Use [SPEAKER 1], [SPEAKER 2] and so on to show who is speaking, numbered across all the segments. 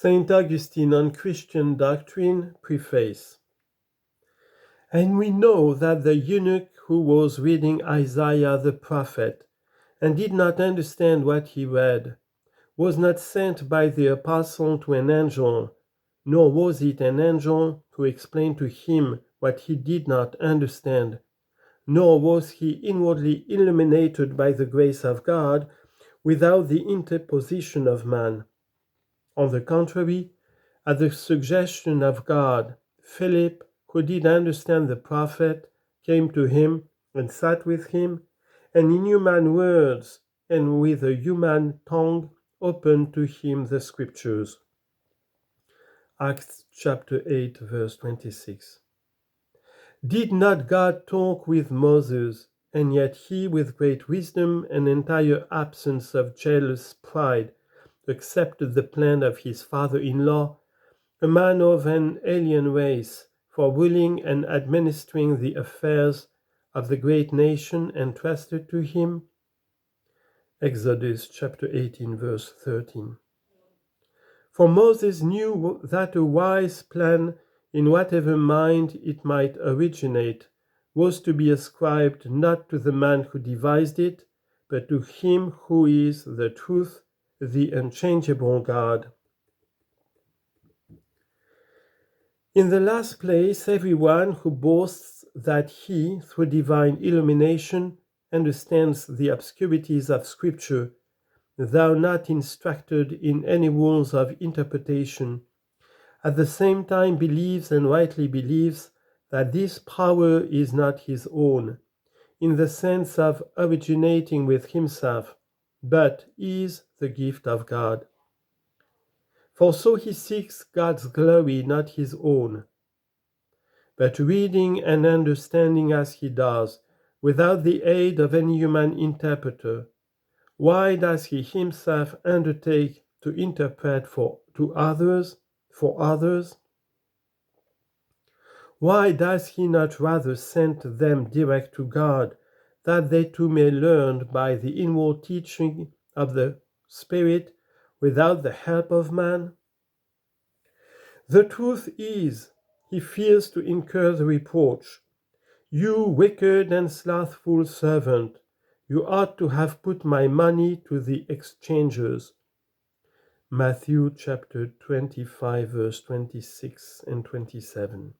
[SPEAKER 1] Saint Augustine on Christian Doctrine, Preface. And we know that the eunuch who was reading Isaiah the prophet and did not understand what he read was not sent by the apostle to an angel, nor was it an angel who explained to him what he did not understand, nor was he inwardly illuminated by the grace of God without the interposition of man. On the contrary, at the suggestion of God, Philip, who did understand the prophet, came to him and sat with him, and in human words and with a human tongue opened to him the scriptures. Acts chapter 8, verse 26. Did not God talk with Moses, and yet he, with great wisdom and entire absence of jealous pride, accepted the plan of his father-in-law, a man of an alien race, for ruling and administering the affairs of the great nation entrusted to him? Exodus chapter 18, verse 13. For Moses knew that a wise plan, in whatever mind it might originate, was to be ascribed not to the man who devised it, but to him who is the truth, the unchangeable God. In the last place, everyone who boasts that he, through divine illumination, understands the obscurities of Scripture, though not instructed in any rules of interpretation, at the same time believes and rightly believes that this power is not his own, in the sense of originating with himself, but is the gift of God. For so he seeks God's glory, not his own. But reading and understanding as he does, without the aid of any human interpreter, why does he himself undertake to interpret for others? Why does he not rather send them direct to God, that they too may learn by the inward teaching of the Spirit without the help of man? The truth is, he fears to incur the reproach, "You wicked and slothful servant, you ought to have put my money to the exchangers." Matthew chapter 25, verse 26 and 27.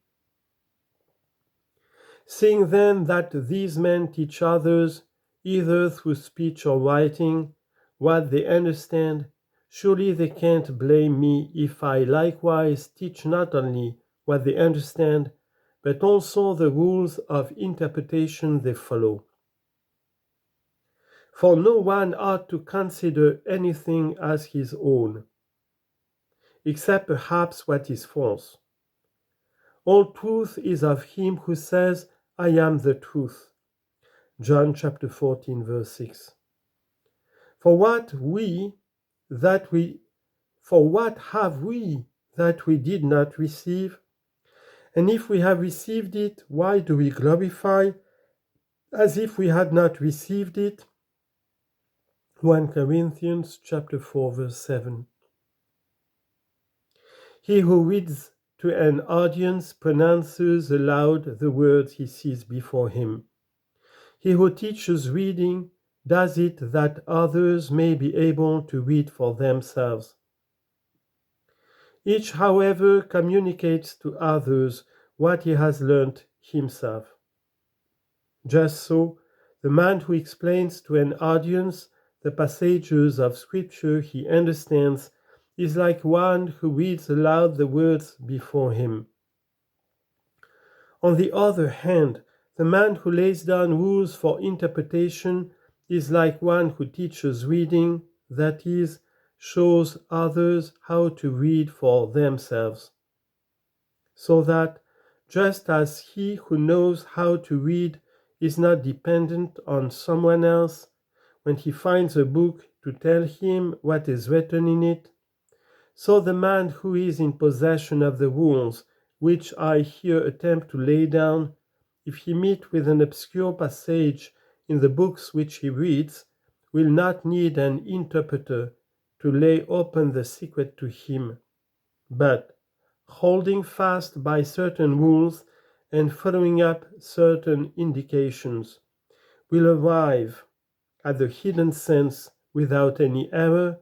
[SPEAKER 1] Seeing then that these men teach others, either through speech or writing, what they understand, surely they can't blame me if I likewise teach not only what they understand, but also the rules of interpretation they follow. For no one ought to consider anything as his own, except perhaps what is false. All truth is of him who says, "I am the truth." John chapter 14, verse 6. For what have we that we did not receive? And if we have received it, why do we glorify as if we had not received it? 1 Corinthians chapter 4, verse 7. He who reads to an audience pronounces aloud the words he sees before him. He who teaches reading does it that others may be able to read for themselves. Each, however, communicates to others what he has learnt himself. Just so, the man who explains to an audience the passages of Scripture he understands is like one who reads aloud the words before him. On the other hand, the man who lays down rules for interpretation is like one who teaches reading, that is, shows others how to read for themselves. So that, just as he who knows how to read is not dependent on someone else when he finds a book to tell him what is written in it, so the man who is in possession of the rules which I here attempt to lay down, if he meet with an obscure passage in the books which he reads, will not need an interpreter to lay open the secret to him, but holding fast by certain rules and following up certain indications, will arrive at the hidden sense without any error,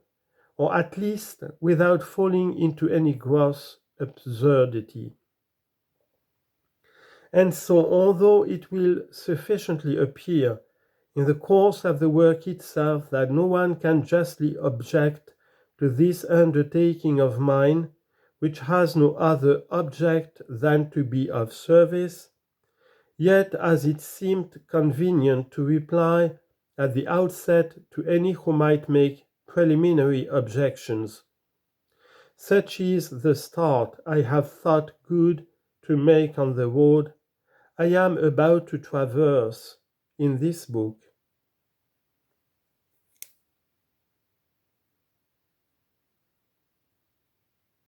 [SPEAKER 1] or at least without falling into any gross absurdity. And so, although it will sufficiently appear in the course of the work itself that no one can justly object to this undertaking of mine, which has no other object than to be of service, yet as it seemed convenient to reply at the outset to any who might make preliminary objections, such is the start I have thought good to make on the road I am about to traverse in this book.